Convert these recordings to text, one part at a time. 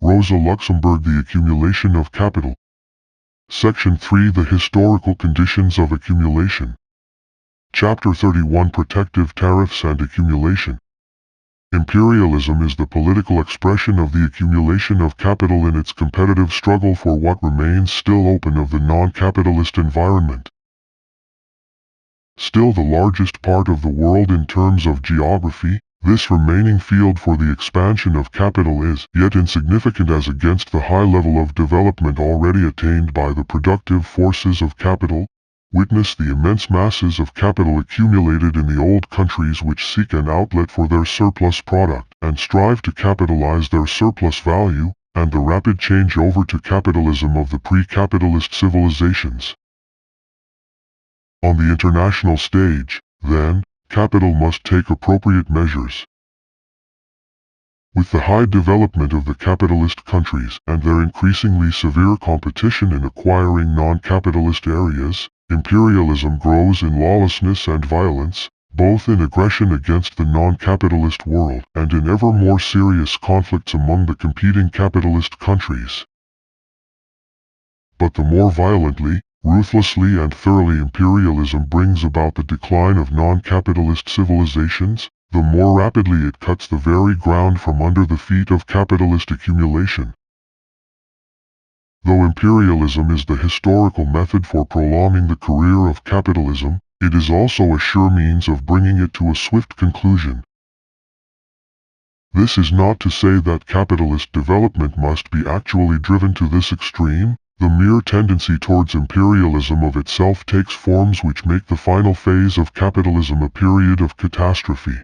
Rosa, Luxembourg. The accumulation of capital. Section 3. The historical conditions of accumulation. Chapter 31. Protective tariffs and accumulation. Imperialism is the political expression of the accumulation of capital in its competitive struggle for what remains still open of the non-capitalist environment. Still the largest part of the world in terms of geography, this remaining field for the expansion of capital is yet insignificant as against the high level of development already attained by the productive forces of capital. Witness the immense masses of capital accumulated in the old countries which seek an outlet for their surplus product and strive to capitalize their surplus value, and the rapid change over to capitalism of the pre-capitalist civilizations. On the international stage, then, capital must take appropriate measures. With the high development of the capitalist countries and their increasingly severe competition in acquiring non-capitalist areas, imperialism grows in lawlessness and violence, both in aggression against the non-capitalist world and in ever more serious conflicts among the competing capitalist countries. But the more violently, ruthlessly and thoroughly imperialism brings about the decline of non-capitalist civilizations, the more rapidly it cuts the very ground from under the feet of capitalist accumulation. Though imperialism is the historical method for prolonging the career of capitalism, it is also a sure means of bringing it to a swift conclusion. This is not to say that capitalist development must be actually driven to this extreme. The mere tendency towards imperialism of itself takes forms which make the final phase of capitalism a period of catastrophe.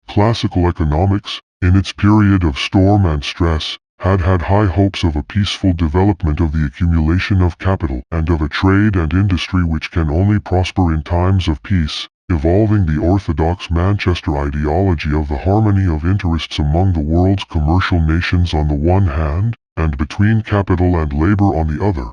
Classical economics, in its period of storm and stress, had high hopes of a peaceful development of the accumulation of capital and of a trade and industry which can only prosper in times of peace, evolving the orthodox Manchester ideology of the harmony of interests among the world's commercial nations on the one hand, and between capital and labor on the other.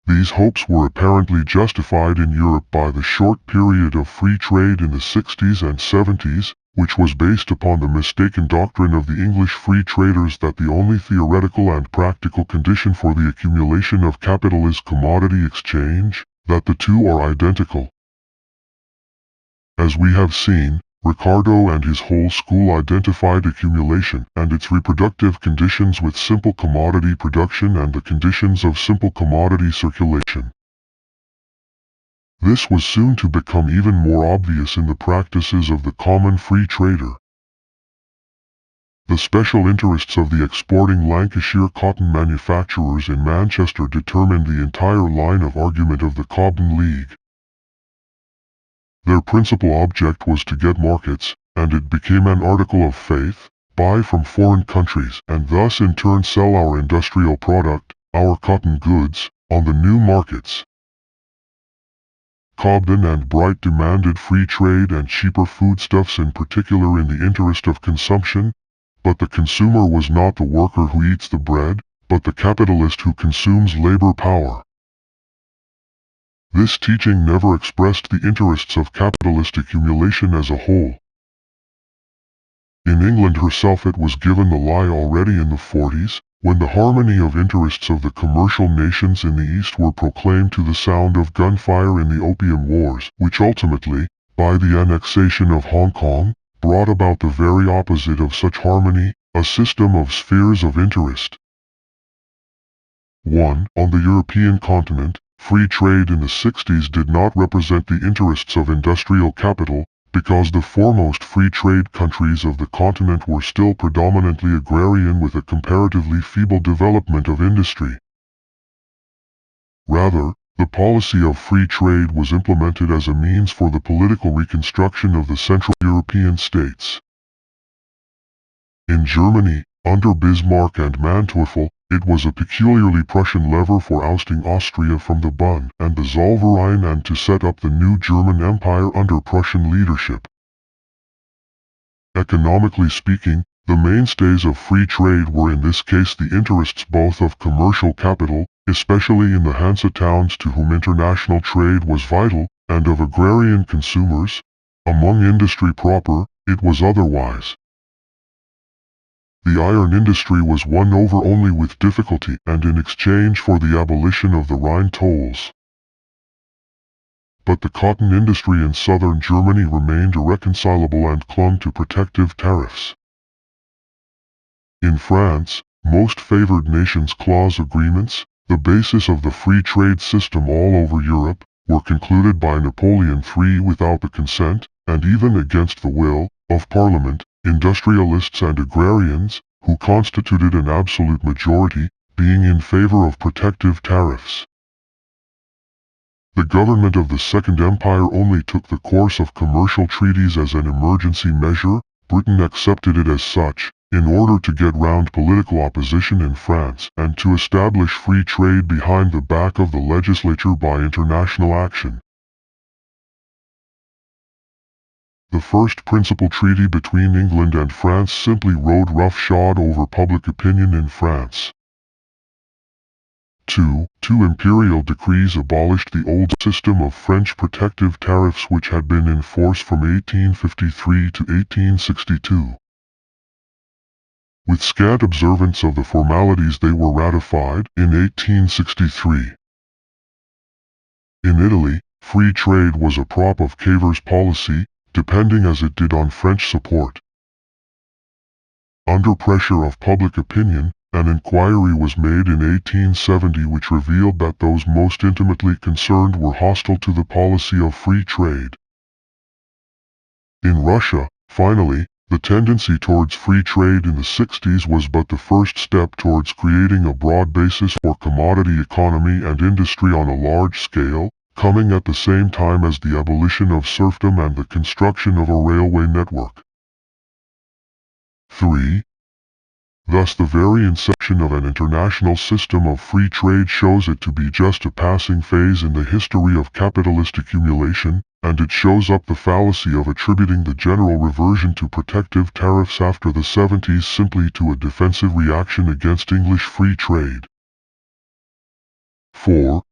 These hopes were apparently justified in Europe by the short period of free trade in the 60s and 70s, which was based upon the mistaken doctrine of the English free traders that the only theoretical and practical condition for the accumulation of capital is commodity exchange, that the two are identical. As we have seen, Ricardo and his whole school identified accumulation and its reproductive conditions with simple commodity production and the conditions of simple commodity circulation. This was soon to become even more obvious in the practices of the common free trader. The special interests of the exporting Lancashire cotton manufacturers in Manchester determined the entire line of argument of the Cobden League. Their principal object was to get markets, and it became an article of faith, buy from foreign countries and thus in turn sell our industrial product, our cotton goods, on the new markets. Cobden and Bright demanded free trade and cheaper foodstuffs in particular in the interest of consumption, but the consumer was not the worker who eats the bread, but the capitalist who consumes labor power. This teaching never expressed the interests of capitalist accumulation as a whole. In England herself it was given the lie already in the 40s, when the harmony of interests of the commercial nations in the East were proclaimed to the sound of gunfire in the Opium Wars, which ultimately, by the annexation of Hong Kong, brought about the very opposite of such harmony, a system of spheres of interest. 1. On the European continent, free trade in the 60s did not represent the interests of industrial capital, because the foremost free trade countries of the continent were still predominantly agrarian with a comparatively feeble development of industry. Rather, the policy of free trade was implemented as a means for the political reconstruction of the Central European states. In Germany, under Bismarck and Manteuffel, it was a peculiarly Prussian lever for ousting Austria from the Bund and the Zollverein and to set up the new German Empire under Prussian leadership. Economically speaking, the mainstays of free trade were in this case the interests both of commercial capital, especially in the Hansa towns to whom international trade was vital, and of agrarian consumers. Among industry proper, it was otherwise. The iron industry was won over only with difficulty and in exchange for the abolition of the Rhine tolls. But the cotton industry in southern Germany remained irreconcilable and clung to protective tariffs. In France, most favored nations clause agreements, the basis of the free trade system all over Europe, were concluded by Napoleon III without the consent, and even against the will, of Parliament, industrialists and agrarians, who constituted an absolute majority, being in favor of protective tariffs. The government of the Second Empire only took the course of commercial treaties as an emergency measure. Britain accepted it as such, in order to get round political opposition in France and to establish free trade behind the back of the legislature by international action. The first principal treaty between England and France simply rode roughshod over public opinion in France. Two imperial decrees abolished the old system of French protective tariffs which had been in force from 1853 to 1862. With scant observance of the formalities they were ratified in 1863. In Italy, free trade was a prop of Cavour's policy, depending as it did on French support. Under pressure of public opinion, an inquiry was made in 1870 which revealed that those most intimately concerned were hostile to the policy of free trade. In Russia, finally, the tendency towards free trade in the 60s was but the first step towards creating a broad basis for commodity economy and industry on a large scale, coming at the same time as the abolition of serfdom and the construction of a railway network. 3. Thus the very inception of an international system of free trade shows it to be just a passing phase in the history of capitalist accumulation, and it shows up the fallacy of attributing the general reversion to protective tariffs after the 70s simply to a defensive reaction against English free trade. 4.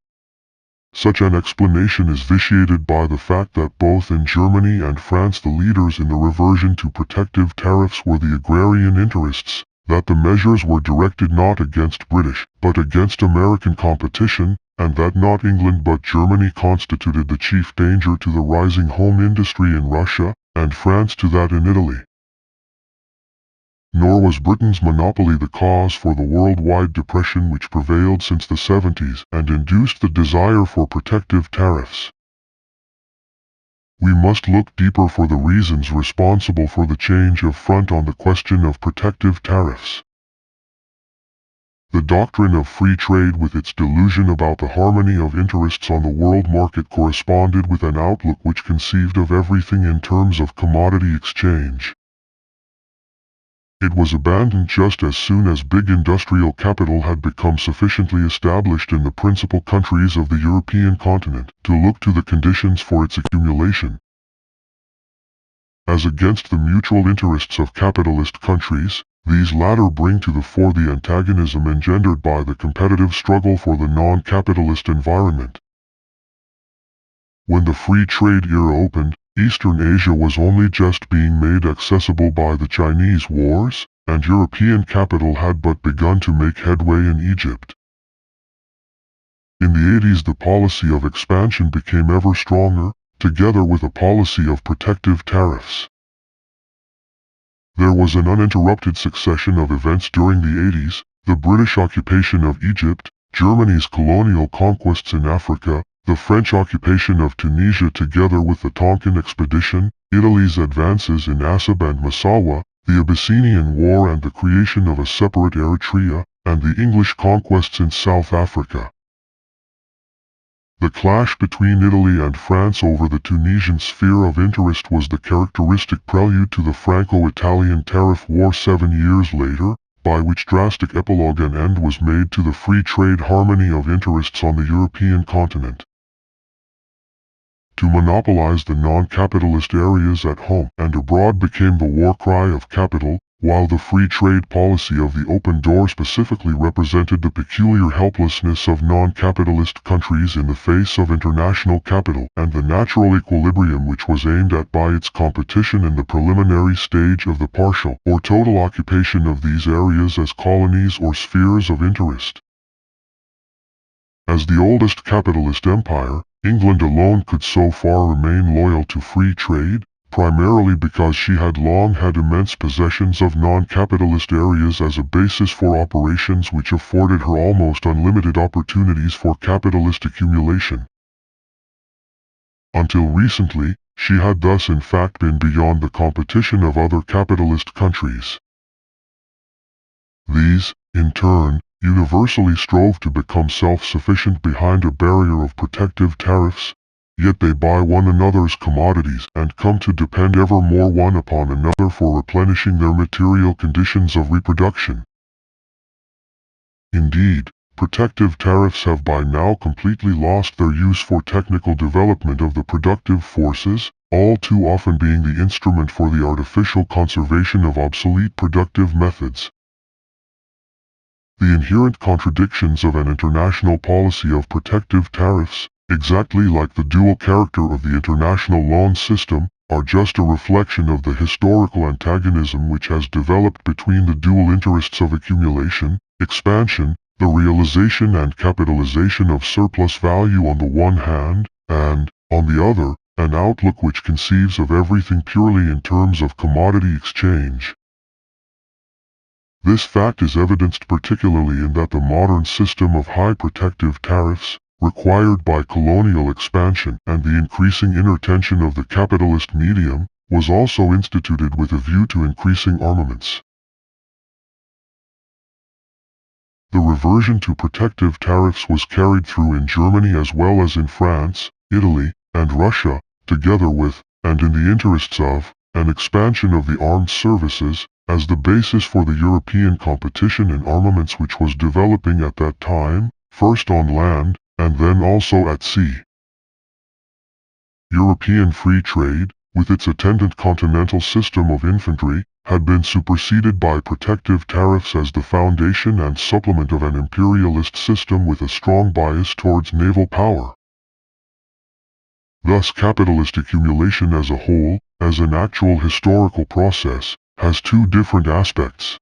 Such an explanation is vitiated by the fact that both in Germany and France the leaders in the reversion to protective tariffs were the agrarian interests, that the measures were directed not against British, but against American competition, and that not England but Germany constituted the chief danger to the rising home industry in Russia, and France to that in Italy. Nor was Britain's monopoly the cause for the worldwide depression which prevailed since the 70s and induced the desire for protective tariffs. We must look deeper for the reasons responsible for the change of front on the question of protective tariffs. The doctrine of free trade with its delusion about the harmony of interests on the world market corresponded with an outlook which conceived of everything in terms of commodity exchange. It was abandoned just as soon as big industrial capital had become sufficiently established in the principal countries of the European continent to look to the conditions for its accumulation. As against the mutual interests of capitalist countries, these latter bring to the fore the antagonism engendered by the competitive struggle for the non-capitalist environment. When the free trade era opened, Eastern Asia was only just being made accessible by the Chinese wars, and European capital had but begun to make headway in Egypt. In the 80s the policy of expansion became ever stronger, together with a policy of protective tariffs. There was an uninterrupted succession of events during the 80s, the British occupation of Egypt, Germany's colonial conquests in Africa, the French occupation of Tunisia together with the Tonkin expedition, Italy's advances in Assab and Massawa, the Abyssinian War and the creation of a separate Eritrea, and the English conquests in South Africa. The clash between Italy and France over the Tunisian sphere of interest was the characteristic prelude to the Franco-Italian tariff war 7 years later, by which drastic epilogue an end was made to the free trade harmony of interests on the European continent. To monopolize the non-capitalist areas at home and abroad became the war cry of capital, while the free trade policy of the open door specifically represented the peculiar helplessness of non-capitalist countries in the face of international capital and the natural equilibrium which was aimed at by its competition in the preliminary stage of the partial or total occupation of these areas as colonies or spheres of interest. As the oldest capitalist empire, England alone could so far remain loyal to free trade, primarily because she had long had immense possessions of non-capitalist areas as a basis for operations which afforded her almost unlimited opportunities for capitalist accumulation. Until recently, she had thus in fact been beyond the competition of other capitalist countries. These, in turn, universally strove to become self-sufficient behind a barrier of protective tariffs, yet they buy one another's commodities and come to depend ever more one upon another for replenishing their material conditions of reproduction. Indeed, protective tariffs have by now completely lost their use for technical development of the productive forces, all too often being the instrument for the artificial conservation of obsolete productive methods. The inherent contradictions of an international policy of protective tariffs, exactly like the dual character of the international loan system, are just a reflection of the historical antagonism which has developed between the dual interests of accumulation, expansion, the realization and capitalization of surplus value on the one hand, and, on the other, an outlook which conceives of everything purely in terms of commodity exchange. This fact is evidenced particularly in that the modern system of high protective tariffs, required by colonial expansion and the increasing inner tension of the capitalist medium, was also instituted with a view to increasing armaments. The reversion to protective tariffs was carried through in Germany as well as in France, Italy, and Russia, together with, and in the interests of, an expansion of the armed services, as the basis for the European competition in armaments which was developing at that time, first on land, and then also at sea. European free trade, with its attendant continental system of infantry, had been superseded by protective tariffs as the foundation and supplement of an imperialist system with a strong bias towards naval power. Thus capitalist accumulation as a whole, as an actual historical process, has two different aspects.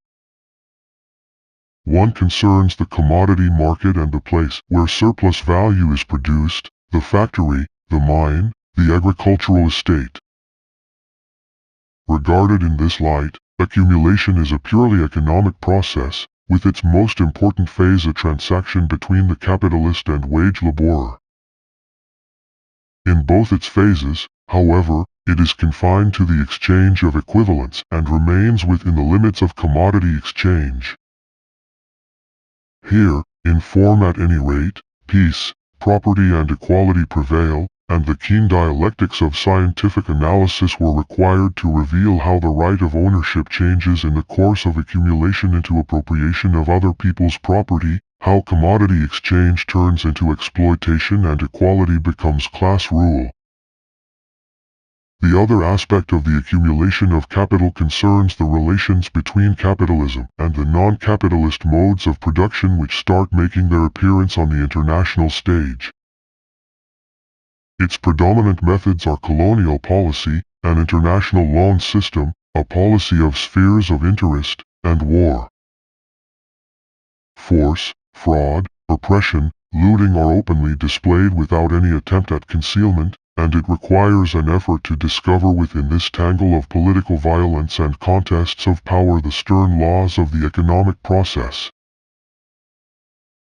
One concerns the commodity market and the place where surplus value is produced, the factory, the mine, the agricultural estate. Regarded in this light, accumulation is a purely economic process, with its most important phase a transaction between the capitalist and wage laborer. In both its phases, however, it is confined to the exchange of equivalents and remains within the limits of commodity exchange. Here, in form at any rate, peace, property and equality prevail, and the keen dialectics of scientific analysis were required to reveal how the right of ownership changes in the course of accumulation into appropriation of other people's property, how commodity exchange turns into exploitation and equality becomes class rule. The other aspect of the accumulation of capital concerns the relations between capitalism and the non-capitalist modes of production which start making their appearance on the international stage. Its predominant methods are colonial policy, an international loan system, a policy of spheres of interest, and war. Force, fraud, oppression, looting are openly displayed without any attempt at concealment, and it requires an effort to discover within this tangle of political violence and contests of power the stern laws of the economic process.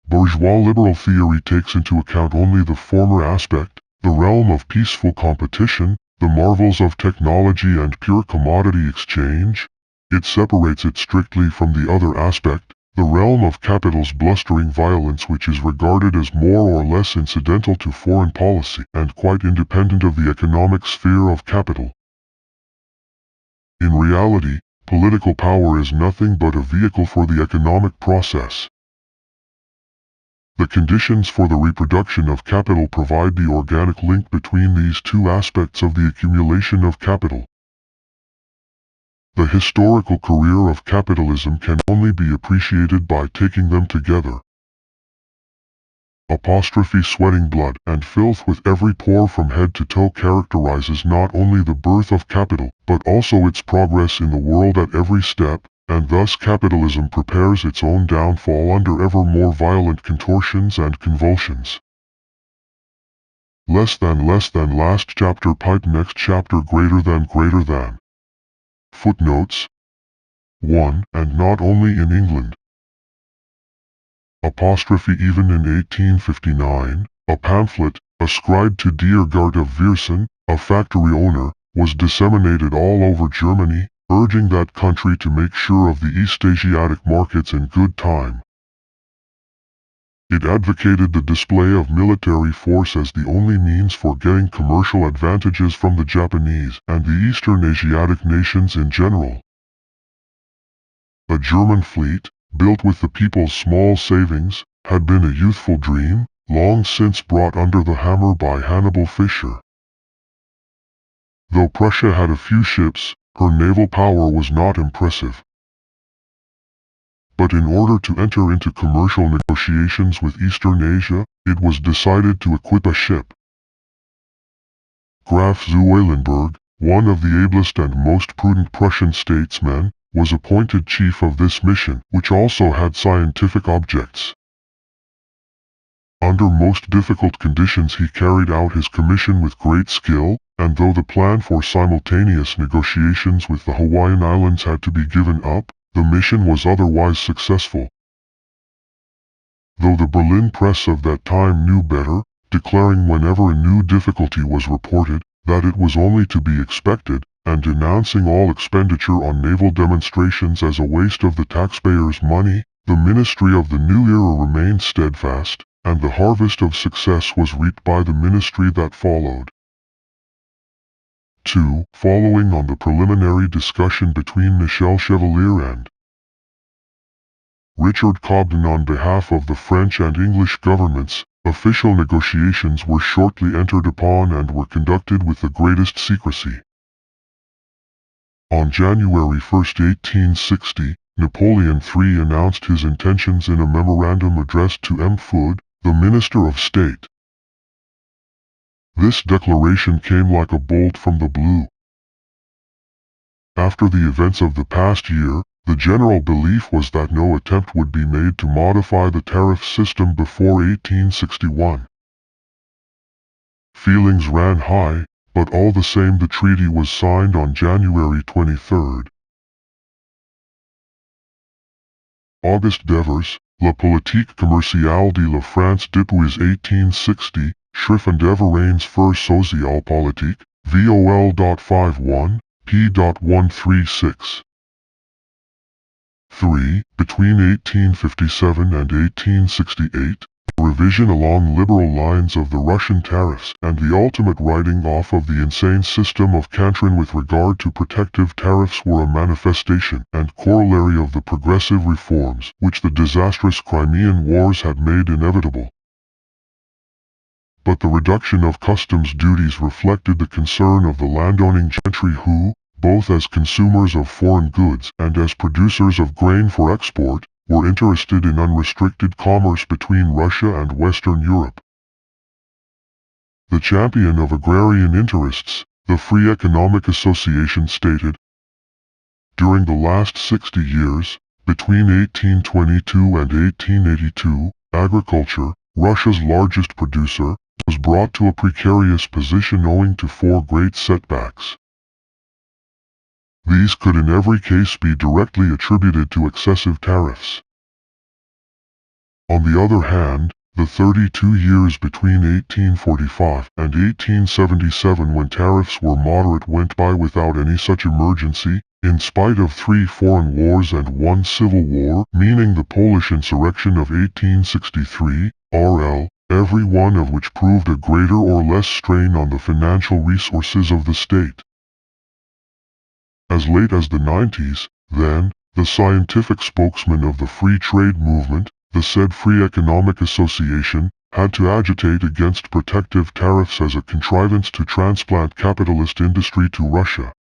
Bourgeois liberal theory takes into account only the former aspect, the realm of peaceful competition, the marvels of technology and pure commodity exchange. It separates it strictly from the other aspect, the realm of capital's blustering violence which is regarded as more or less incidental to foreign policy and quite independent of the economic sphere of capital. In reality, political power is nothing but a vehicle for the economic process. The conditions for the reproduction of capital provide the organic link between these two aspects of the accumulation of capital. The historical career of capitalism can only be appreciated by taking them together. Sweating blood and filth with every pore from head to toe characterizes not only the birth of capital, but also its progress in the world at every step, and thus capitalism prepares its own downfall under ever more violent contortions and convulsions. Less than last chapter pipe next chapter greater than. Footnotes 1. And not only in England. Even in 1859, a pamphlet, ascribed to Diergaard of Viersen, a factory owner, was disseminated all over Germany, urging that country to make sure of the East Asiatic markets in good time. It advocated the display of military force as the only means for getting commercial advantages from the Japanese and the Eastern Asiatic nations in general. A German fleet, built with the people's small savings, had been a youthful dream, long since brought under the hammer by Hannibal Fischer. Though Prussia had a few ships, her naval power was not impressive. But in order to enter into commercial negotiations with Eastern Asia, it was decided to equip a ship. Graf zu Eulenburg, one of the ablest and most prudent Prussian statesmen, was appointed chief of this mission, which also had scientific objects. Under most difficult conditions he carried out his commission with great skill, and though the plan for simultaneous negotiations with the Hawaiian Islands had to be given up, the mission was otherwise successful. Though the Berlin press of that time knew better, declaring whenever a new difficulty was reported, that it was only to be expected, and denouncing all expenditure on naval demonstrations as a waste of the taxpayers' money, the ministry of the new era remained steadfast, and the harvest of success was reaped by the ministry that followed. 2. Following on the preliminary discussion between Michel Chevalier and Richard Cobden on behalf of the French and English governments, official negotiations were shortly entered upon and were conducted with the greatest secrecy. On January 1, 1860, Napoleon III announced his intentions in a memorandum addressed to M. Foote, the Minister of State. This declaration came like a bolt from the blue. After the events of the past year, the general belief was that no attempt would be made to modify the tariff system before 1861. Feelings ran high, but all the same the treaty was signed on January 23. Auguste Devers, La politique commerciale de la France depuis 1860, Schrift Deverains für Sozialpolitik, vol.51, p.136. 3. Between 1857 and 1868, a revision along liberal lines of the Russian tariffs and the ultimate writing off of the insane system of Cantrin with regard to protective tariffs were a manifestation and corollary of the progressive reforms which the disastrous Crimean Wars had made inevitable. But the reduction of customs duties reflected the concern of the landowning gentry who, both as consumers of foreign goods and as producers of grain for export, were interested in unrestricted commerce between Russia and Western Europe. The champion of agrarian interests, the Free Economic Association stated, during the last 60 years, between 1822 and 1882, agriculture, Russia's largest producer, was brought to a precarious position owing to four great setbacks. These could in every case be directly attributed to excessive tariffs. On the other hand, the 32 years between 1845 and 1877 when tariffs were moderate went by without any such emergency, in spite of 3 foreign wars and 1 civil war, meaning the Polish insurrection of 1863, RL, every one of which proved a greater or less strain on the financial resources of the state. As late as the 90s, then, the scientific spokesman of the free trade movement, the said Free Economic Association, had to agitate against protective tariffs as a contrivance to transplant capitalist industry to Russia.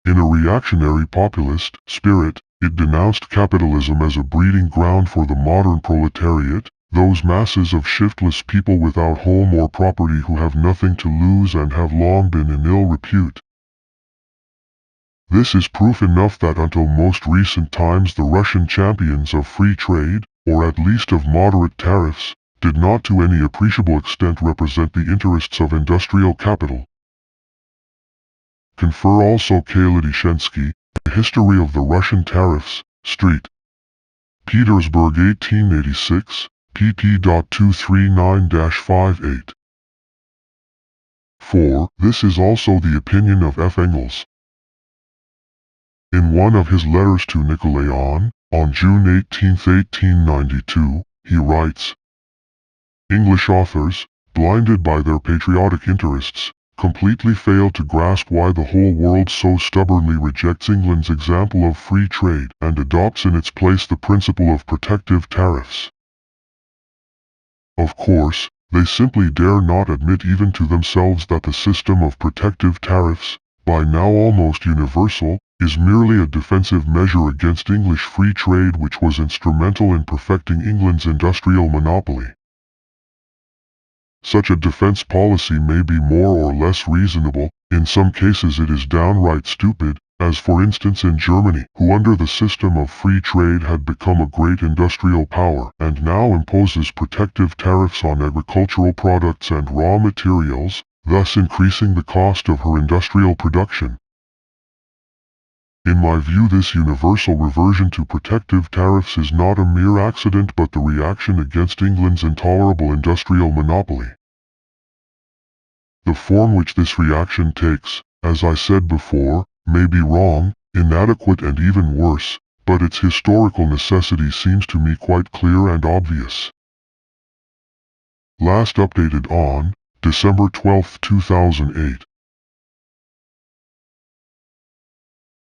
In a reactionary populist spirit, it denounced capitalism as a breeding ground for the modern proletariat, those masses of shiftless people without home or property who have nothing to lose and have long been in ill repute. This is proof enough that until most recent times the Russian champions of free trade, or at least of moderate tariffs, did not to any appreciable extent represent the interests of industrial capital. Confer also Kalodishensky, A History of the Russian Tariffs, St. Petersburg 1886, pp. 239-58. 4. This is also the opinion of F. Engels. In one of his letters to Napoleon, on June 18, 1892, he writes, English authors, blinded by their patriotic interests, completely fail to grasp why the whole world so stubbornly rejects England's example of free trade and adopts in its place the principle of protective tariffs. Of course, they simply dare not admit even to themselves that the system of protective tariffs, by now almost universal, is merely a defensive measure against English free trade which was instrumental in perfecting England's industrial monopoly. Such a defense policy may be more or less reasonable, in some cases it is downright stupid, as for instance in Germany, who under the system of free trade had become a great industrial power and now imposes protective tariffs on agricultural products and raw materials, thus increasing the cost of her industrial production. In my view, this universal reversion to protective tariffs is not a mere accident but the reaction against England's intolerable industrial monopoly. The form which this reaction takes, as I said before, may be wrong, inadequate and even worse, but its historical necessity seems to me quite clear and obvious. Last updated on December 12, 2008.